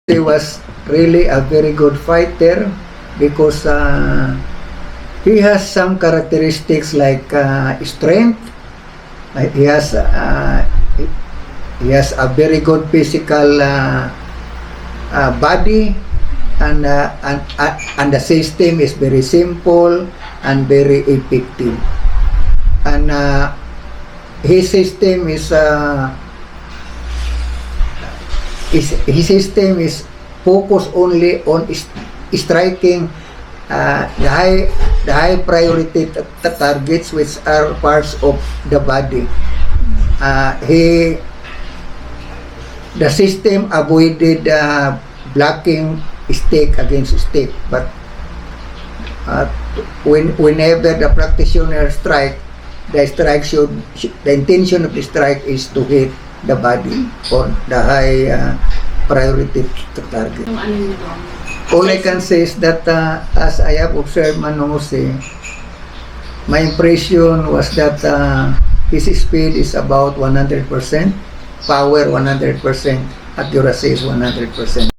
He was really a very good fighter because he has some characteristics like strength. He has a very good physical body, and the system is very simple and very effective. And his system is his system is focused only on striking the high priority targets, which are parts of the body. The system avoided blocking stick against stick, but whenever the practitioner strike, the intention of the strike is to hit the body or the high priority target. All I can say is that as I have observed Manong Jose, my impression was that his speed is about 100%, power 100%, accuracy is 100%.